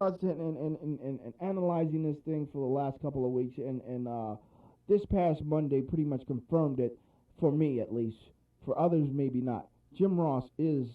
us and analyzing this thing for the last couple of weeks, and this past Monday pretty much confirmed it for me at least. For others, maybe not. Jim Ross is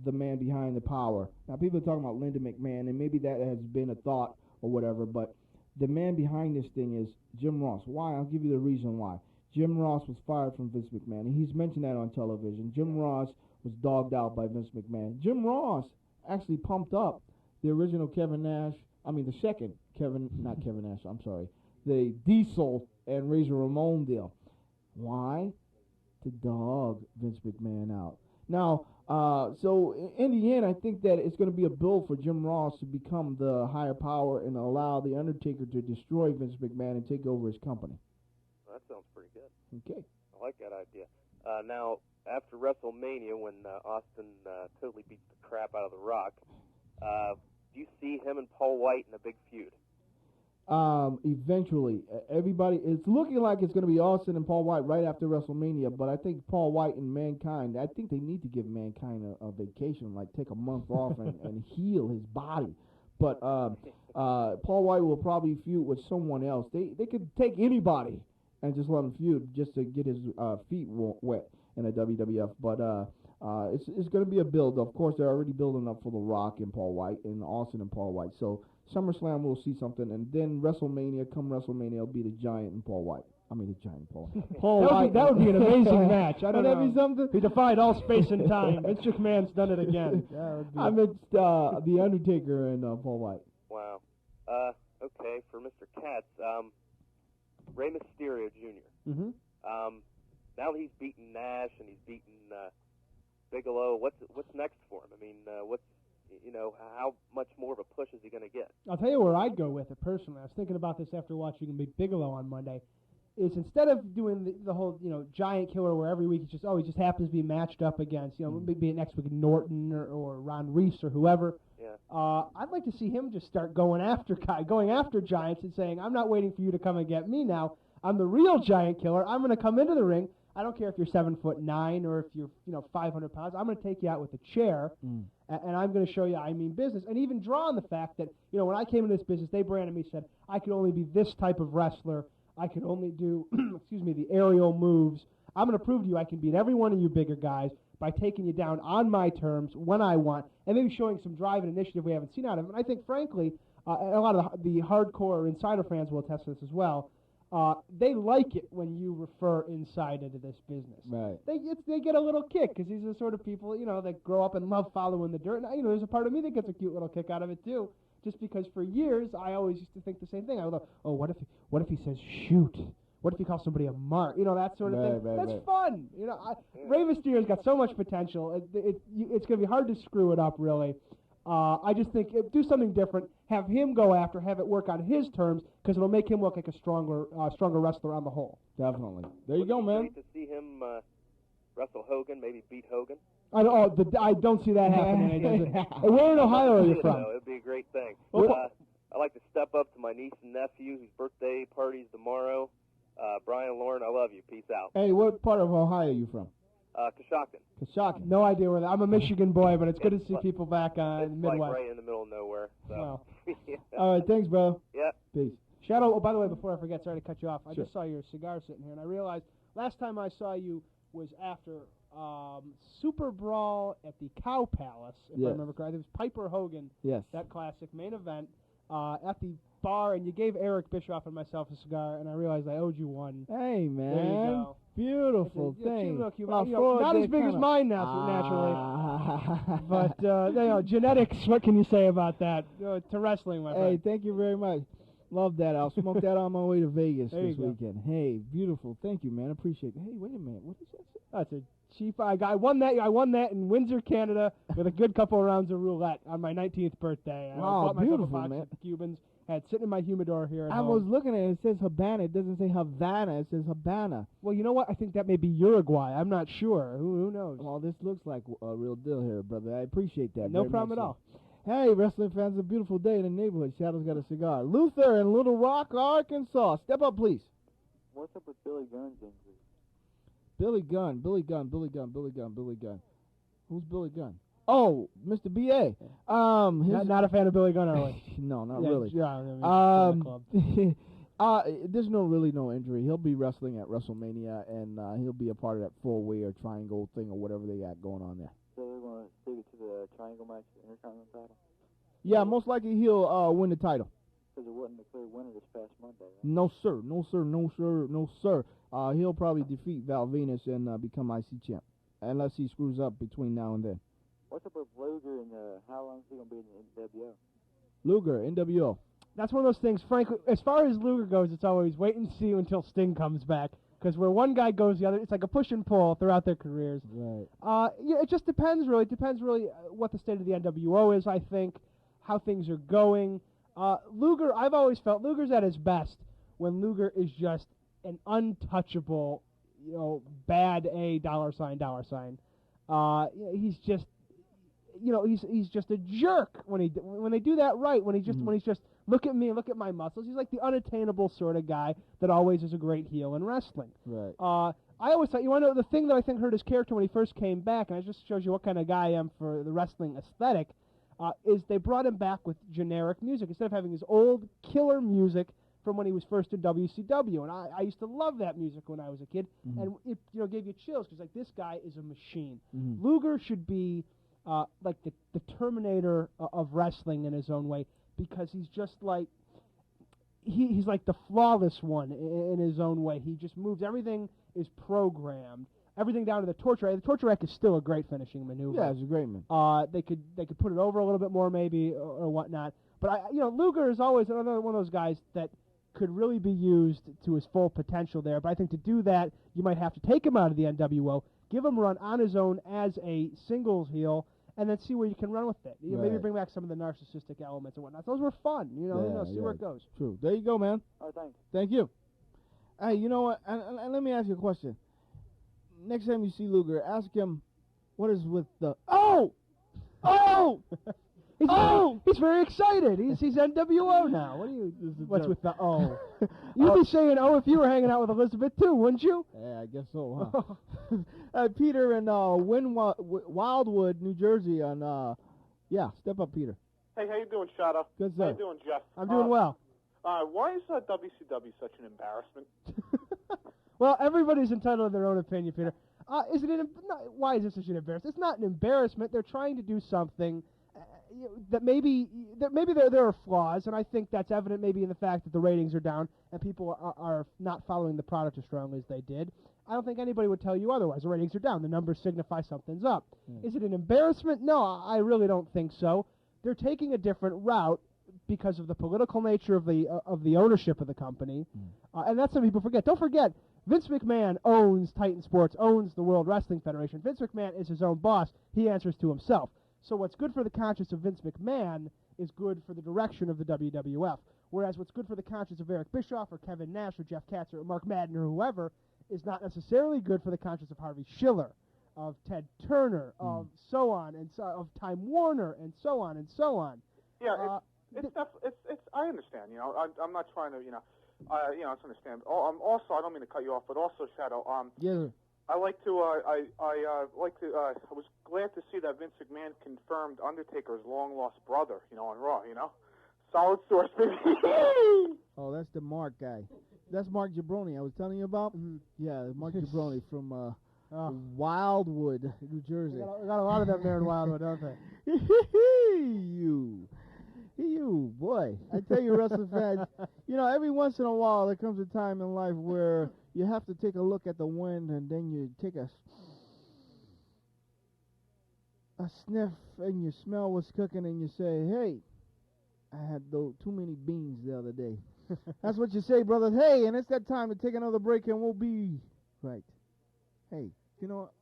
the man behind the power. Now, people are talking about Linda McMahon, and maybe that has been a thought or whatever, but the man behind this thing is Jim Ross. Why? I'll give you the reason why. Jim Ross was fired from Vince McMahon, and he's mentioned that on television. Jim Ross was dogged out by Vince McMahon. Jim Ross actually pumped up the original Kevin Nash, the second not Kevin Nash, I'm sorry, the Diesel and Razor Ramon deal. Why? To dog Vince McMahon out. Now, so in the end, I think that it's going to be a bill for Jim Ross to become the higher power and allow The Undertaker to destroy Vince McMahon and take over his company. Well, that sounds pretty good. Okay. I like that idea. Now, after WrestleMania, when Austin totally beats the crap out of The Rock, do you see him and Paul White in a big feud? Eventually, everybody, it's looking like it's going to be Austin and Paul White right after WrestleMania, but I think Paul White and Mankind, I think they need to give Mankind a vacation, like take a month off and heal his body. But Paul White will probably feud with someone else. They could take anybody and just let him feud just to get his feet wet in a WWF. But it's going to be a build. Of course, they're already building up for The Rock and Paul White and Austin and Paul White. So SummerSlam, we'll see something, and then WrestleMania, it'll be the Giant and Paul White. The Giant Paul. Paul White. That would be an amazing match. I don't know. That'd be something. He defied all space and time. Vince McMahon's done it again. I mixed The Undertaker and Paul White. Wow. Okay, for Mr. Katz, Rey Mysterio Jr. Mm-hmm. Now that he's beaten Nash and he's beaten Bigelow, what's next for him? How much more of a push is he going to get? I'll tell you where I'd go with it personally. I was thinking about this after watching him beat Bigelow on Monday. Is instead of doing the whole giant killer where every week he just happens to be matched up against maybe next week Norton or Ron Reese or whoever. Yeah. I'd like to see him just start going after giants and saying, I'm not waiting for you to come and get me now. I'm the real giant killer. I'm going to come into the ring. I don't care if you're 7'9" or if you're 500 pounds. I'm going to take you out with a chair, and I'm going to show you I mean business. And even draw on the fact that when I came into this business, they branded me, said I could only be this type of wrestler. I could only do the aerial moves. I'm going to prove to you I can beat every one of you bigger guys by taking you down on my terms when I want, and maybe showing some drive and initiative we haven't seen out of him. And I think, frankly, a lot of the hardcore insider fans will attest to this as well. They like it when you refer inside into this business. Right. They get a little kick because these are the sort of people that grow up and love following the dirt. And there's a part of me that gets a cute little kick out of it too. Just because for years I always used to think the same thing. I would go, oh, what if he says shoot? What if he calls somebody a mark? That sort of thing. That's fun. Rey Mysterio's got so much potential. It's going to be hard to screw it up, really. I just think do something different. Have him go after. Have it work on his terms because it'll make him look like a stronger wrestler on the whole. Definitely. There you go, man. Great to see him wrestle Hogan, maybe beat Hogan. I don't see that happening. Where in Ohio are you from? It'd be a great thing. I'd like to step up to my niece and nephew whose birthday party's tomorrow. Brian and Lauren, I love you. Peace out. Hey, what part of Ohio are you from? Coshocton. Coshocton. No idea where that. I'm a Michigan boy, but it's good to see people back in the Midwest. Like right in the middle of nowhere. So. Wow. Yeah. All right, thanks, bro. Yeah. Peace. Shadow, by the way, before I forget, sorry to cut you off. I Sure. just saw your cigar sitting here, and I realized last time I saw you was after Super Brawl at the Cow Palace, if I remember correctly. It was Piper Hogan, that classic main event, at the bar, and you gave Eric Bischoff and myself a cigar, and I realized I owed you one. Hey, man. There you go. Beautiful thing. Not as big as mine naturally. But, genetics, what can you say about that? To wrestling, my friend. Hey, thank you very much. Love that. I'll smoke that on my way to Vegas there this weekend. Hey, beautiful. Thank you, man. Appreciate it. Hey, wait a minute. What is that? That's a cheap. I won that in Windsor, Canada, with a good couple of rounds of roulette on my 19th birthday. Wow, I bought myself beautiful, a box man. of Cubans. Had sitting in my humidor here at I home. was looking at it. It says Habana. It doesn't say Havana. It says Habana. Well, you know what? I think that may be Uruguay. I'm not sure. Who knows? Well, this looks like a real deal here, brother. I appreciate that. No very problem much at all. Hey, wrestling fans, a beautiful day in the neighborhood. Shadow's got a cigar. Luther in Little Rock, Arkansas. Step up, please. What's up with Billy Gunn's injury? Billy Gunn. Who's Billy Gunn? Oh, Mr. B.A. Not a fan of Billy Gunn, are we? No, not Yeah, really. Yeah, I mean, join the club. There's no injury. He'll be wrestling at WrestleMania, and he'll be a part of that four-way or triangle thing or whatever they got going on there. So they're going to stick it to the triangle match, the Intercontinental title? Yeah, most likely he'll win the title. Because it wasn't a clear winner this past Monday, right? No, sir. No, sir. No, sir. No, sir. He'll probably defeat Val Venus and become IC champ, unless he screws up between now and then. What's up with Luger and how long is he going to be in the NWO? Luger, NWO. That's one of those things, frankly, as far as Luger goes, it's always wait and see until Sting comes back. Because where one guy goes, the other, it's like a push and pull throughout their careers. Right. Yeah, it just depends, really. It depends, really, what the state of the NWO is, I think, how things are going. Luger, I've always felt Luger's at his best when Luger is just an untouchable, bad A $. He's just, he's just a jerk when they do that right. When he's just look at me, look at my muscles. He's like the unattainable sort of guy that always is a great heel in wrestling. Right. I always thought, you want to know the thing that I think hurt his character when he first came back, and it just shows you what kind of guy I am for the wrestling aesthetic, is they brought him back with generic music instead of having his old killer music from when he was first in WCW. And I used to love that music when I was a kid, and it gave you chills because like this guy is a machine. Luger should be like the Terminator of wrestling in his own way, because he's just like he's like the flawless one in his own way. He just moves. Everything is programmed. Everything down to the torture rack. The torture rack is still a great finishing maneuver. Yeah, it's a great man. They could put it over a little bit more maybe or whatnot. But Luger is always another one of those guys that could really be used to his full potential there. But I think to do that, you might have to take him out of the NWO, give him a run on his own as a singles heel, and then see where you can run with it. Maybe bring back some of the narcissistic elements and whatnot. Those were fun. See where it goes. True. There you go, man. All right, thanks. Thank you. Hey, you know what? And let me ask you a question. Next time you see Luger, ask him what is with the He's very excited. He's NWO now. What's with the O? You'd be saying if you were hanging out with Elizabeth too, wouldn't you? Yeah, I guess so, huh? Peter in Wildwood, New Jersey. Step up, Peter. Hey, how you doing, Shadow? Good, sir. How you doing, Jeff? I'm doing well. Why is WCW such an embarrassment? Well, everybody's entitled to their own opinion, Peter. Why is this such an embarrassment? It's not an embarrassment. They're trying to do something that maybe there are flaws, and I think that's evident maybe in the fact that the ratings are down and people are not following the product as strongly as they did. I don't think anybody would tell you otherwise. The ratings are down. The numbers signify something's up. Is it an embarrassment? No, I really don't think so. They're taking a different route because of the political nature of the ownership of the company, and that's something people forget. Don't forget, Vince McMahon owns Titan Sports, owns the World Wrestling Federation. Vince McMahon is his own boss. He answers to himself. So what's good for the conscience of Vince McMahon is good for the direction of the WWF, whereas what's good for the conscience of Eric Bischoff or Kevin Nash or Jeff Katz or Mark Madden or whoever is not necessarily good for the conscience of Harvey Schiller, of Ted Turner, of so on and so, of Time Warner, and so on and so on. Yeah, it's I understand. I'm not trying to I understand. Also, I don't mean to cut you off, but also, Shadow. Yeah. I was glad to see that Vince McMahon confirmed Undertaker's long lost brother, on Raw. Solid source, baby. Oh, that's the Mark guy. That's Mark Jabroni I was telling you about. Yeah, Mark Jabroni from Wildwood, New Jersey. We got a lot of them there in Wildwood, don't they? You, boy. I tell you, wrestling fans, every once in a while there comes a time in life where you have to take a look at the wind and then you take a sniff and you smell what's cooking and you say, hey, I had too many beans the other day. That's what you say, brother. Hey, and it's that time to take another break and we'll be right. Hey,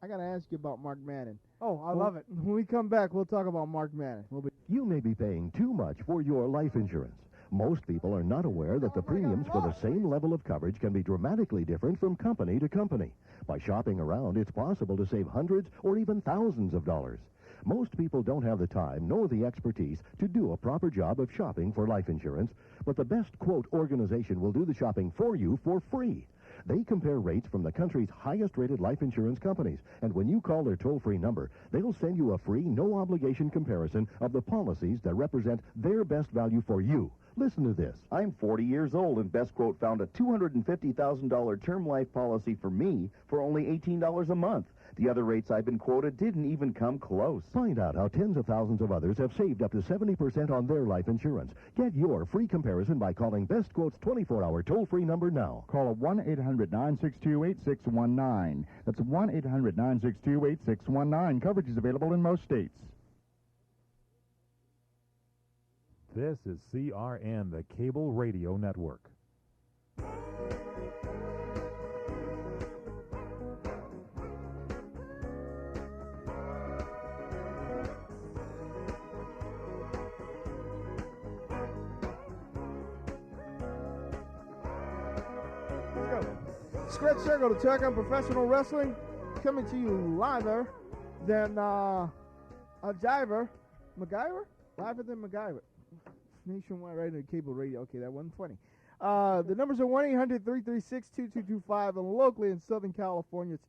I got to ask you about Mark Madden. Oh, I love it. When we come back, we'll talk about Mark Madden. You may be paying too much for your life insurance. Most people are not aware that the premiums for the same level of coverage can be dramatically different from company to company. By shopping around, it's possible to save hundreds or even thousands of dollars. Most people don't have the time nor the expertise to do a proper job of shopping for life insurance, but the best quote organization will do the shopping for you for free. They compare rates from the country's highest-rated life insurance companies. And when you call their toll-free number, they'll send you a free, no-obligation comparison of the policies that represent their best value for you. Listen to this. I'm 40 years old, and Best Quote found a $250,000 term life policy for me for only $18 a month. The other rates I've been quoted didn't even come close. Find out how tens of thousands of others have saved up to 70% on their life insurance. Get your free comparison by calling Best Quote's 24-hour toll-free number now. Call 1-800-962-8619. That's 1-800-962-8619. Coverage is available in most states. This is CRN, the Cable Radio Network. Squared Circle to talk on professional wrestling, coming to you liver than a jiver. MacGyver? Liver than MacGyver. Nationwide radio, cable radio. Okay, that wasn't funny. The numbers are 1-800-336-2225, and locally in Southern California, it's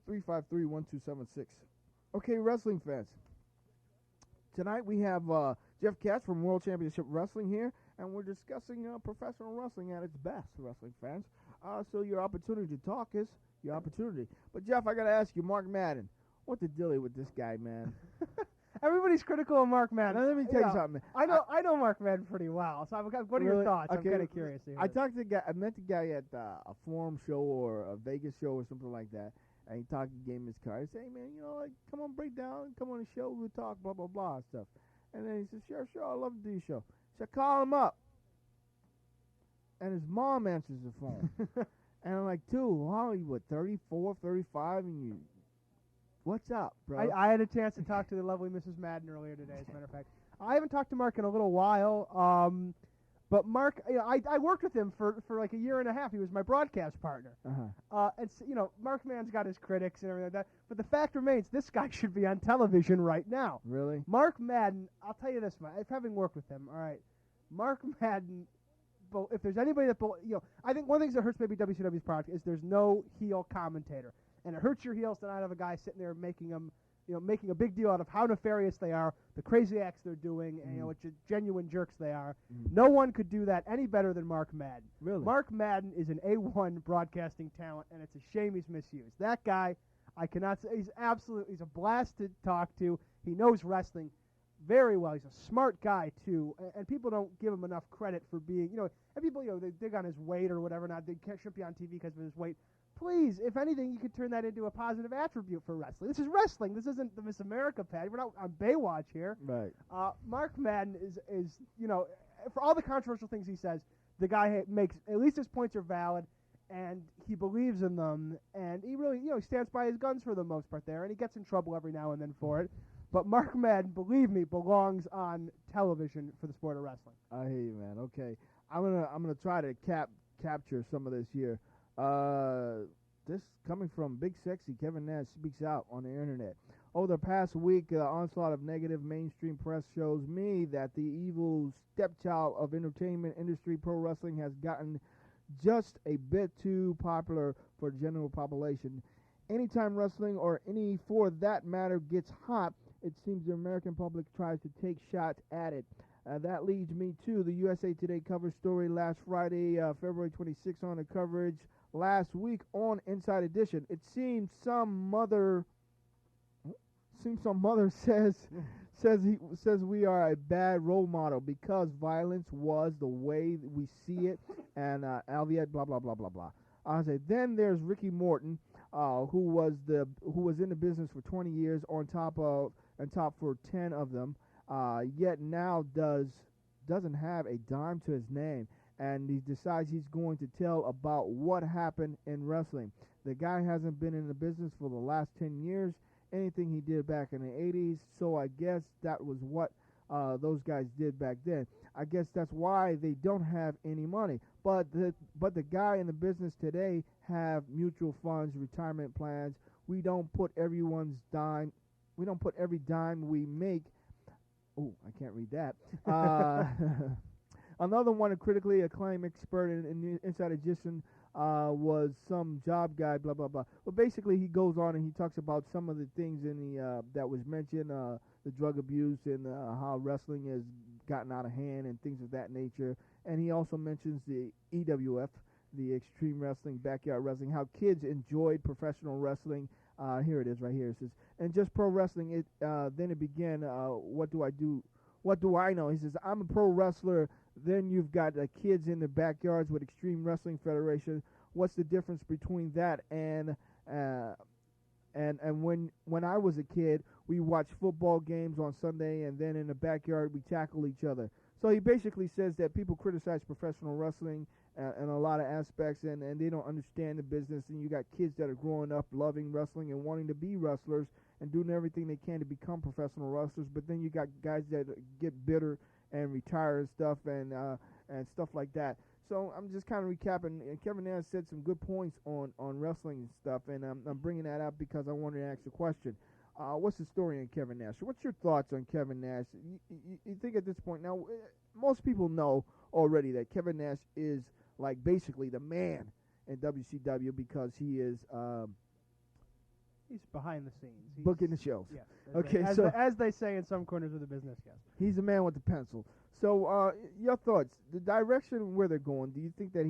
818-353-1276. Okay, wrestling fans. Tonight we have Jeff Katz from World Championship Wrestling here, and we're discussing professional wrestling at its best, wrestling fans. So your opportunity to talk is your opportunity. But, Jeff, I got to ask you, Mark Madden, what the dilly with this guy, man? Everybody's critical of Mark Madden. Now, let me tell you something. I know Mark Madden pretty well. So what are your thoughts? Okay. I'm kind of curious to hear. I talked to the guy. I met the guy at a forum show or a Vegas show or something like that, and he gave me his card. I said, "Hey, man, like, come on, break down, come on the show, we'll talk, blah blah blah and stuff." And then he said, "Sure, I'd love to do your show." So I call him up, and his mom answers the phone. And I'm like, dude, wow, you what, 34, 35, and you, what's up, bro? I had a chance to talk to the lovely Mrs. Madden earlier today, as a matter of fact. I haven't talked to Mark in a little while, but Mark, I worked with him for like a year and a half. He was my broadcast partner. And Mark Madden's got his critics and everything like that, but the fact remains, this guy should be on television right now. Really? Mark Madden, I'll tell you this, having worked with him, all right, Mark Madden, if there's anybody that, I think one of the things that hurts maybe WCW's product is there's no heel commentator. And it hurts your heels to not have a guy sitting there making a big deal out of how nefarious they are, the crazy acts they're doing, and what genuine jerks they are. No one could do that any better than Mark Madden. Really? Mark Madden is an A1 broadcasting talent, and it's a shame he's misused. That guy, I cannot say, he's a blast to talk to. He knows wrestling very well. He's a smart guy, too, and people don't give him enough credit for being, and people, they dig on his weight or whatever, not, they shouldn't be on TV because of his weight. Please, if anything, you could turn that into a positive attribute for wrestling. This is wrestling. This isn't the Miss America pad. We're not on Baywatch here. Right. Mark Madden is for all the controversial things he says, the guy makes, at least his points are valid, and he believes in them, and he really, stands by his guns for the most part there, and he gets in trouble every now and then for it. But Mark Madden, believe me, belongs on television for the sport of wrestling. I hear you, man. Okay, I'm gonna try to capture some of this here. This coming from Big Sexy Kevin Nash speaks out on the internet. Over the past week, onslaught of negative mainstream press shows me that the evil stepchild of entertainment industry, pro wrestling, has gotten just a bit too popular for the general population. Anytime wrestling, or any for that matter, gets hot, it seems the American public tries to take shots at it. That leads me to the USA Today cover story last Friday, February 26th, on the coverage last week on Inside Edition. It seems some mother says we are a bad role model because violence was the way we see it, and Alviette, blah blah blah blah blah. I say then there's Ricky Morton, who was in the business for 20 years, on top for 10 of them, yet now doesn't have a dime to his name, and he decides he's going to tell about what happened in wrestling. The guy hasn't been in the business for the last 10 years, anything he did back in the 80s, so I guess that was what those guys did back then. I guess that's why they don't have any money. But the guy in the business today have mutual funds, retirement plans. We don't put every dime we make. Oh, I can't read that. Another one, a critically acclaimed expert in Inside Edition, was some job guy, blah, blah, blah. But basically, he goes on and he talks about some of the things in the that was mentioned, the drug abuse and how wrestling has gotten out of hand and things of that nature. And he also mentions the EWF, the Extreme Wrestling, Backyard Wrestling, how kids enjoyed professional wrestling. Here it is right here. It says, and just pro wrestling, then it began, what do I do? What do I know? He says, I'm a pro wrestler. Then you've got kids in their backyards with Extreme Wrestling Federation. What's the difference between that and when I was a kid, we watched football games on Sunday, and then in the backyard we tackle each other. So he basically says that people criticize professional wrestling in a lot of aspects, and they don't understand the business. And you got kids that are growing up loving wrestling and wanting to be wrestlers and doing everything they can to become professional wrestlers. But then you got guys that get bitter and retire and stuff and stuff like that. So I'm just kind of recapping. Kevin Nash said some good points on wrestling and stuff, and I'm bringing that up because I wanted to ask a question. What's the story on Kevin Nash? What's your thoughts on Kevin Nash? You think at this point now, most people know already that Kevin Nash is like basically the man in WCW because he is he's behind the scenes. He's booking the shows. Yeah. Okay, as they say in some corners of the business, yes. He's the man with the pencil. So, your thoughts, the direction where they're going, do you think that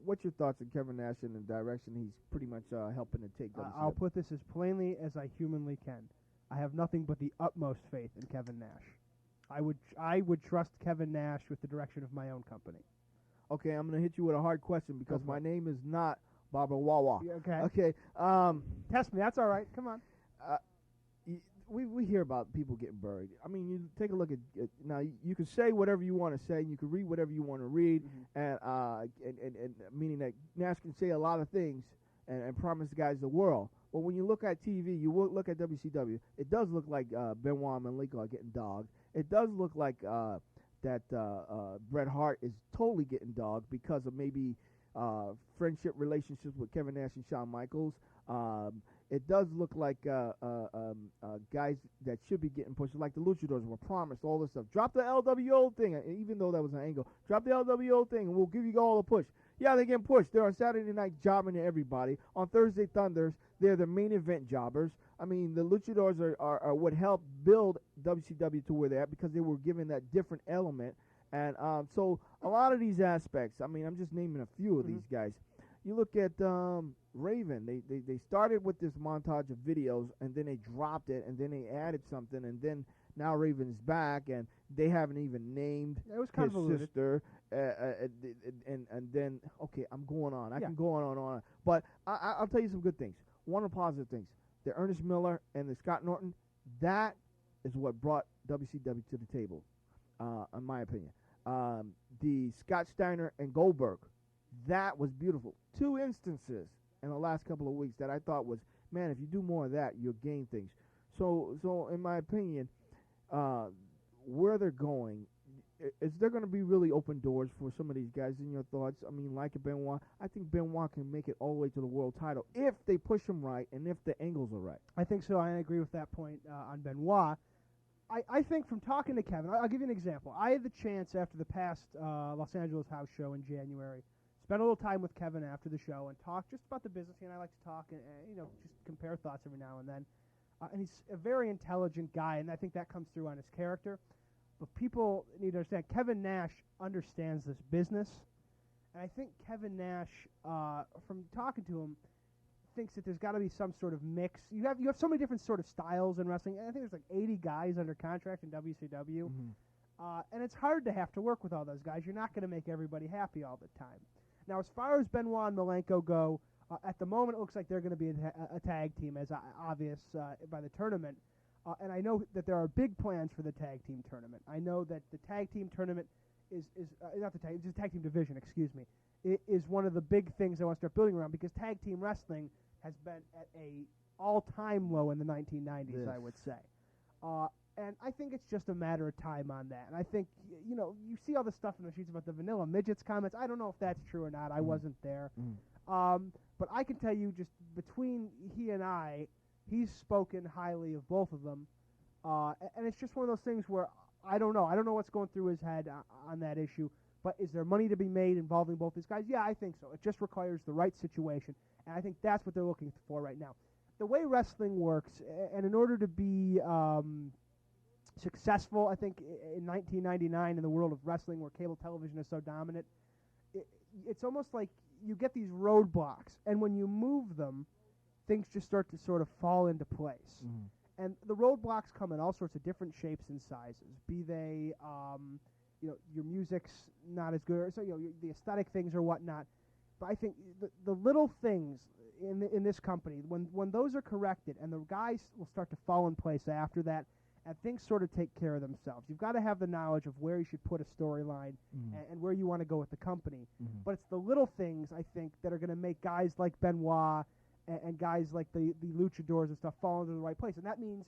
what's your thoughts on Kevin Nash and the direction he's pretty much helping to take WCW? I'll put this as plainly as I humanly can. I have nothing but the utmost faith in Kevin Nash. I would trust Kevin Nash with the direction of my own company. Okay, I'm going to hit you with a hard question because my name is not Barbara Wawa. Okay. Okay. Test me. That's all right. Come on. We hear about people getting buried. I mean, you take a look at now. You can say whatever you want to say. You can read whatever you want to read, and meaning that Nash can say a lot of things and promise guys the world. But when you look at TV, you look at WCW. It does look like Benoit and Malenko are getting dogged. It does look like that Bret Hart is totally getting dogged because of maybe friendship relationships with Kevin Nash and Shawn Michaels. It does look like guys that should be getting pushed, like the Luchadors were promised all this stuff. Drop the LWO thing, even though that was an angle. Drop the LWO thing, and we'll give you all a push. Yeah, they're getting pushed. They're on Saturday night jobbing to everybody. On Thursday Thunders, they're the main event jobbers. I mean, the Luchadors are what helped build WCW to where they're at because they were given that different element. And so a lot of these aspects, I mean, I'm just naming a few of these guys. You look at Raven. They started with this montage of videos, and then they dropped it, and then they added something, and then now Raven's back, and they haven't even named his sister. And then, okay, I'm going on. I can go on and on. But I'll tell you some good things. One of the positive things, the Ernest Miller and the Scott Norton, that is what brought WCW to the table, in my opinion. The Scott Steiner and Goldberg, that was beautiful. 2 instances in the last couple of weeks that I thought was, man, if you do more of that, you'll gain things. So in my opinion, where they're going, is there going to be really open doors for some of these guys? In your thoughts? I mean, like a Benoit, I think Benoit can make it all the way to the world title if they push him right and if the angles are right. I think so. I agree with that point on Benoit. I think from talking to Kevin, I'll give you an example. I had the chance after the past Los Angeles house show in January, spend a little time with Kevin after the show and talk just about the business. And I like to talk and just compare thoughts every now and then. And he's a very intelligent guy, and I think that comes through on his character. But people need to understand Kevin Nash understands this business, and I think Kevin Nash, from talking to him, thinks that there's got to be some sort of mix. You have so many different sort of styles in wrestling. I think there's like 80 guys under contract in WCW, and it's hard to have to work with all those guys. You're not going to make everybody happy all the time. Now, as far as Benoit and Malenko go, at the moment it looks like they're going to be a tag team, as obvious by the tournament. And I know that there are big plans for the tag team tournament. I know that the tag team tournament is not the tag, just tag team division, excuse me, is one of the big things I want to start building around because tag team wrestling has been at a all-time low in the 1990s, I would say. And I think it's just a matter of time on that. And I think, you see all the stuff in the sheets about the Vanilla Midgets comments. I don't know if that's true or not. I wasn't there. But I can tell you just between he and I, he's spoken highly of both of them. And it's just one of those things where I don't know. I don't know what's going through his head on that issue. But is there money to be made involving both these guys? Yeah, I think so. It just requires the right situation, and I think that's what they're looking for right now. The way wrestling works, and in order to be successful, I think in 1999 in the world of wrestling where cable television is so dominant, it's almost like you get these roadblocks, and when you move them, things just start to sort of fall into place. And the roadblocks come in all sorts of different shapes and sizes, be they your music's not as good, or so the aesthetic things or whatnot. But I think the little things in this company, when those are corrected, and the guys will start to fall in place after that, and things sort of take care of themselves. You've got to have the knowledge of where you should put a storyline and where you want to go with the company. But it's the little things, I think, that are going to make guys like Benoit and guys like the luchadors and stuff fall into the right place. And that means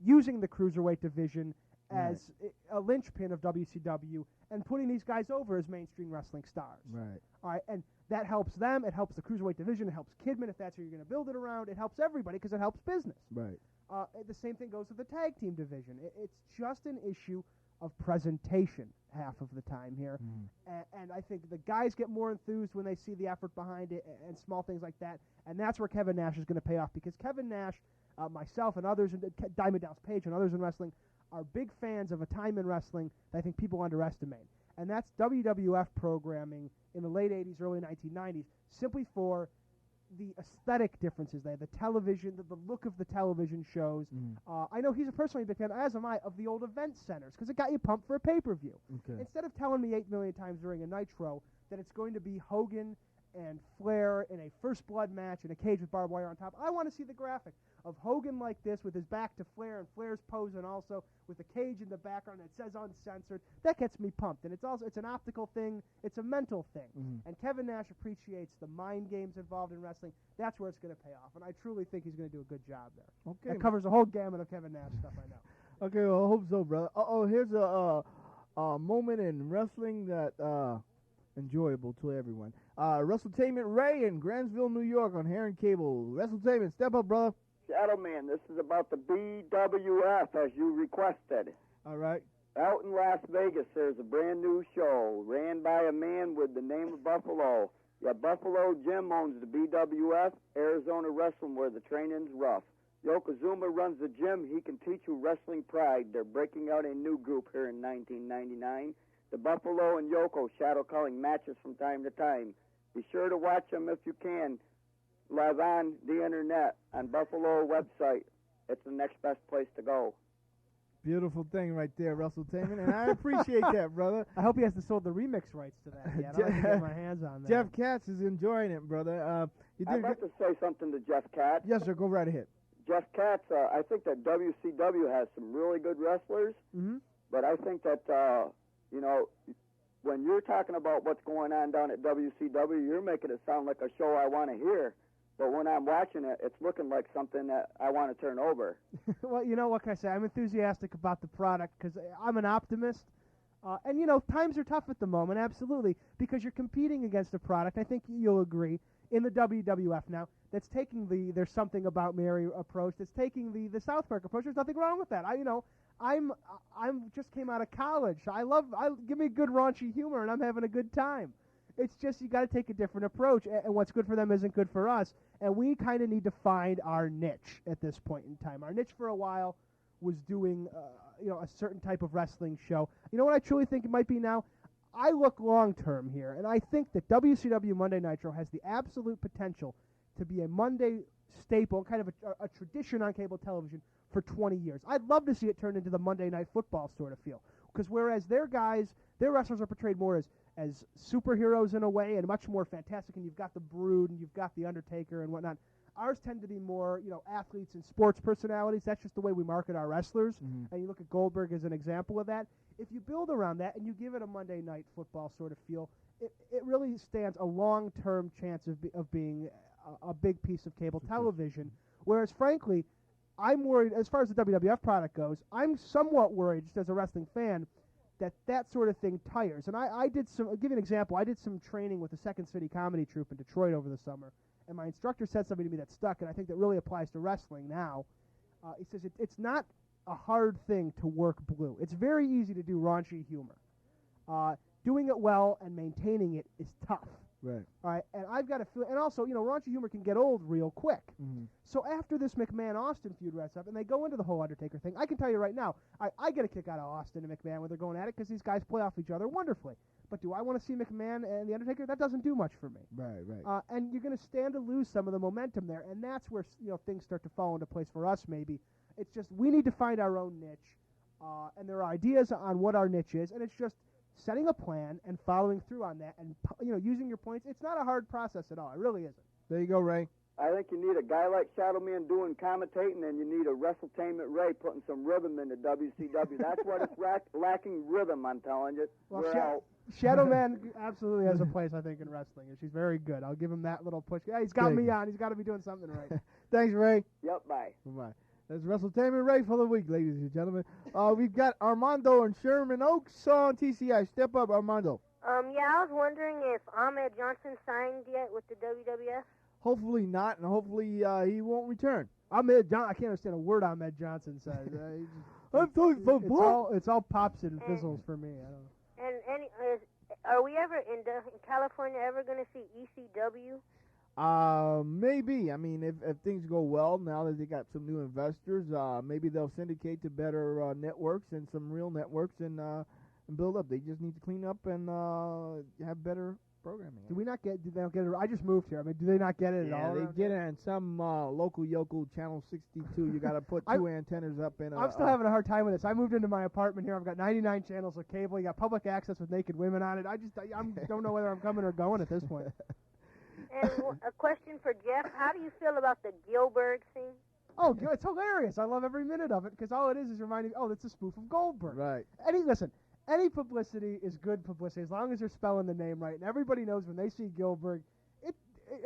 using the cruiserweight division as a linchpin of WCW and putting these guys over as mainstream wrestling stars. Right. All right, and that helps them. It helps the cruiserweight division. It helps Kidman if that's who you're going to build it around. It helps everybody because it helps business. Right. The same thing goes with the tag team division. It's just an issue of presentation half of the time here. And I think the guys get more enthused when they see the effort behind it and small things like that. And that's where Kevin Nash is going to pay off, because Kevin Nash, myself and others, Diamond Dallas Page and others in wrestling, are big fans of a time in wrestling that I think people underestimate. And that's WWF programming in the late 80s, early 1990s, simply for the aesthetic differences there, the television, the look of the television shows. I know he's a personally big fan, as am I, of the old event centers, because it got you pumped for a pay-per-view. Instead of telling me 8 million times during a Nitro that it's going to be Hogan and Flair in a first blood match in a cage with barbed wire on top, I want to see the graphic of Hogan like this with his back to Flair, and Flair's posing also with the cage in the background that says uncensored. That gets me pumped, and it's an optical thing, it's a mental thing. And Kevin Nash appreciates the mind games involved in wrestling. That's where it's going to pay off, and I truly think he's going to do a good job there. Okay, that covers the whole gamut of Kevin Nash stuff, I know. Okay, well, I hope so, brother. Here's a moment in wrestling that enjoyable to everyone. WrestleTainment Ray in Grantsville, New York on Heron Cable. WrestleTainment, step up, brother. Shadowman, this is about the BWF as you requested. All right. Out in Las Vegas, there's a brand new show ran by a man with the name of Buffalo. Yeah, Buffalo Jim owns the BWF, Arizona Wrestling, where the training's rough. Yokozuna runs the gym. He can teach you wrestling pride. They're breaking out a new group here in 1999. The Buffalo and Yoko shadow calling matches from time to time. Be sure to watch them if you can. Live on the internet, on Buffalo website. It's the next best place to go. Beautiful thing right there, WrestleTainment, and I appreciate that, brother. I hope he hasn't sold the remix rights to that yet. I'd like to get my hands on that. Jeff Katz is enjoying it, brother. I'd like to say something to Jeff Katz. Yes, sir, go right ahead. Jeff Katz, I think that WCW has some really good wrestlers, but I think that, when you're talking about what's going on down at WCW, you're making it sound like a show I want to hear. But when I'm watching it, it's looking like something that I want to turn over. Well, what can I say? I'm enthusiastic about the product because I'm an optimist. And, times are tough at the moment, absolutely, because you're competing against a product, I think you'll agree, in the WWF now, that's taking the There's Something About Mary approach, that's taking the South Park approach. There's nothing wrong with that. I'm just came out of college. Give me good raunchy humor, and I'm having a good time. It's just you got to take a different approach, and what's good for them isn't good for us. And we kind of need to find our niche at this point in time. Our niche for a while was doing, a certain type of wrestling show. You know what I truly think it might be now? I look long-term here, and I think that WCW Monday Nitro has the absolute potential to be a Monday staple, kind of a tradition on cable television for 20 years. I'd love to see it turn into the Monday Night Football sort of feel, because whereas their wrestlers are portrayed more as superheroes in a way and much more fantastic, and you've got the Brood and you've got the Undertaker and whatnot. Ours tend to be more, athletes and sports personalities. That's just the way we market our wrestlers. And you look at Goldberg as an example of that. If you build around that and you give it a Monday Night Football sort of feel, it really stands a long-term chance of being a big piece of cable television. Whereas, frankly, I'm worried, as far as the WWF product goes, I'm somewhat worried, just as a wrestling fan, that sort of thing tires. And I'll give you an example. I did some training with the Second City Comedy Troupe in Detroit over the summer, and my instructor said something to me that stuck, and I think that really applies to wrestling now. He says it's not a hard thing to work blue. It's very easy to do raunchy humor. Doing it well and maintaining it is tough. Right. All right, and I've got to feel, and also, raunchy humor can get old real quick. Mm-hmm. So after this McMahon-Austin feud wraps up, and they go into the whole Undertaker thing, I can tell you right now, I get a kick out of Austin and McMahon when they're going at it because these guys play off each other wonderfully. But do I want to see McMahon and the Undertaker? That doesn't do much for me. Right. And you're going to stand to lose some of the momentum there, and that's where things start to fall into place for us. Maybe it's just we need to find our own niche, and there are ideas on what our niche is, and it's just setting a plan and following through on that, and using your points. It's not a hard process at all. It really isn't. There you go, Ray. I think you need a guy like Shadoweman doing commentating, and you need a WrestleTainment Ray putting some rhythm into WCW. That's what it's lacking rhythm, I'm telling you. Well, Shadowman absolutely has a place, I think, in wrestling, and she's very good. I'll give him that little push. Yeah, he's got me on. He's got to be doing something right. Thanks, Ray. Yep, bye. Bye-bye. That's WrestleTainment Ray for the week, ladies and gentlemen. We've got Armando and Sherman Oaks on TCI. Step up, Armando. Yeah, I was wondering if Ahmed Johnson signed yet with the WWF. Hopefully not, and hopefully he won't return. I can't understand a word Ahmed Johnson says. I'm talking football. It's all pops and fizzles for me. I don't know. And are we ever in California ever going to see ECW? Maybe. I mean, if things go well, now that they got some new investors, maybe they'll syndicate to better networks and some real networks and build up. They just need to clean up and have better programming. Do we not get? Did they not get it? I just moved here. I mean, do they not get it at all? Yeah, they get it on some local yokel channel 62. You got to put two antennas up in. I'm still having a hard time with this. I moved into my apartment here. I've got 99 channels of cable. You got public access with naked women on it. I don't know whether I'm coming or going at this point. And a question for Jeff. How do you feel about the Gilbert thing? Oh, it's hilarious. I love every minute of it because all it is reminding me, it's a spoof of Goldberg. Right. Any publicity is good publicity as long as they're spelling the name right. And everybody knows when they see Gilbert, it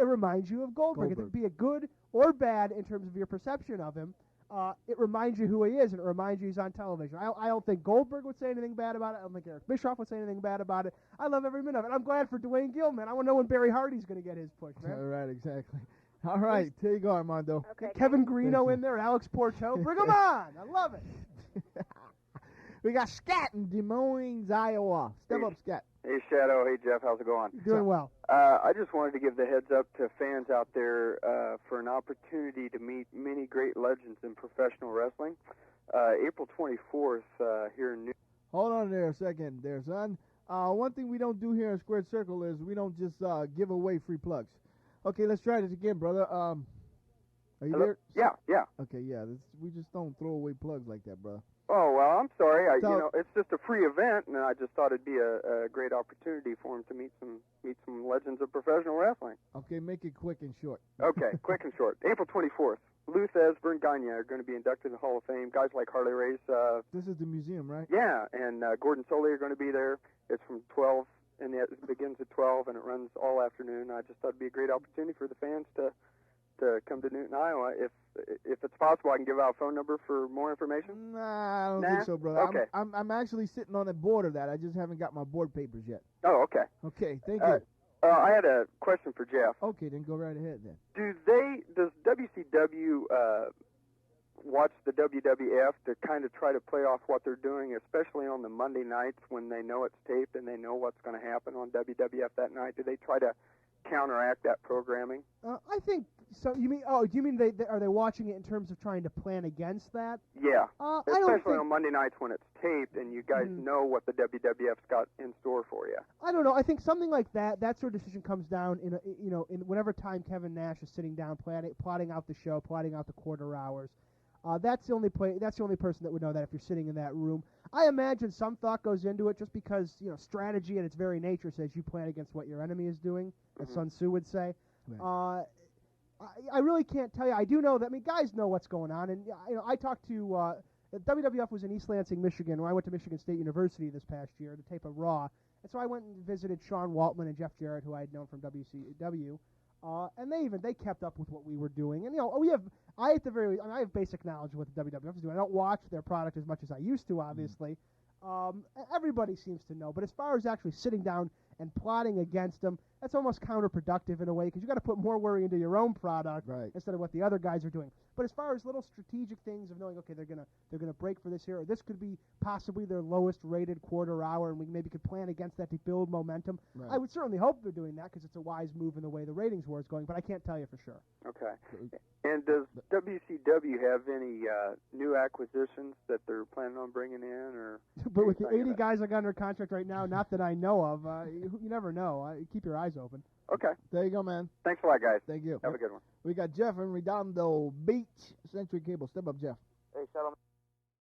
reminds you of Goldberg. It be it good or bad in terms of your perception of him. It reminds you who he is, and it reminds you he's on television. I don't think Goldberg would say anything bad about it. I don't think Eric Bischoff would say anything bad about it. I love every minute of it. I'm glad for Dwayne Gill, man. I want to know when Barry Hardy's going to get his push, man. All right, exactly. All right, there you go, Armando. Okay, Kevin Greeno in there, Alex Porto. Bring him on. I love it. We got Scat in Des Moines, Iowa. Step up, Scat. Hey, Shadow. Hey, Jeff. How's it going? Doing well. I just wanted to give the heads up to fans out there for an opportunity to meet many great legends in professional wrestling. April 24th here in New. Hold on there a second there, son. One thing we don't do here in Squared Circle is we don't just give away free plugs. Okay, let's try this again, brother. Are you Hello? there? Yeah. Okay, yeah. We just don't throw away plugs like that, brother. Oh, well, I'm sorry. It's just a free event, and I just thought it'd be a great opportunity for him to meet some legends of professional wrestling. Okay, make it quick and short. Okay, quick and short. April 24th, Lou Thez, Vern Gagne are going to be inducted in the Hall of Fame. Guys like Harley Race. This is the museum, right? Yeah, and Gordon Solie are going to be there. It's from 12, and it begins at 12, and it runs all afternoon. I just thought it'd be a great opportunity for the fans to come to Newton, Iowa. If it's possible, I can give out a phone number for more information. Nah, I don't think so, brother. Okay. I'm actually sitting on the board of that. I just haven't got my board papers yet. Oh, okay. Okay, thank you. I had a question for Jeff. Okay, then go right ahead then. Does WCW watch the WWF to kind of try to play off what they're doing, especially on the Monday nights when they know it's taped and they know what's going to happen on WWF that night? Do they try to counteract that programming? I think so. Do you mean are they watching it in terms of trying to plan against that? Yeah. Especially on Monday nights when it's taped and you guys know what the WWF's got in store for you. I don't know. I think something like that sort of decision comes down in whenever time Kevin Nash is sitting down plotting out the show, plotting out the quarter hours. That's the only person that would know that if you're sitting in that room. I imagine some thought goes into it just because, strategy in its very nature says you plan against what your enemy is doing, as Sun Tzu would say. Right. I really can't tell you. I do know that, guys know what's going on. And, I talked to, WWF was in East Lansing, Michigan, where I went to Michigan State University this past year to tape a Raw. And so I went and visited Sean Waltman and Jeff Jarrett, who I had known from WCW. And they kept up with what we were doing. And, I have basic knowledge of what the WWF is doing. I don't watch their product as much as I used to, obviously. Everybody seems to know. But as far as actually sitting down and plotting against them, that's almost counterproductive in a way because you got to put more worry into your own product instead of what the other guys are doing. But as far as little strategic things of knowing, okay, they're gonna break for this here, or this could be possibly their lowest rated quarter hour, and we maybe could plan against that to build momentum. I would certainly hope they're doing that because it's a wise move in the way the ratings war is going, but I can't tell you for sure. Okay. And does WCW have any new acquisitions that they're planning on bringing in, or? But with the 80 guys I got under contract right now, not that I know of, you never know. Keep your eyes open. Okay. There you go, man. Thanks a lot, guys. Thank you. Have a good one. We got Jeff in Redondo Beach, Century Cable. Step up, Jeff. Hey, Shadoweman.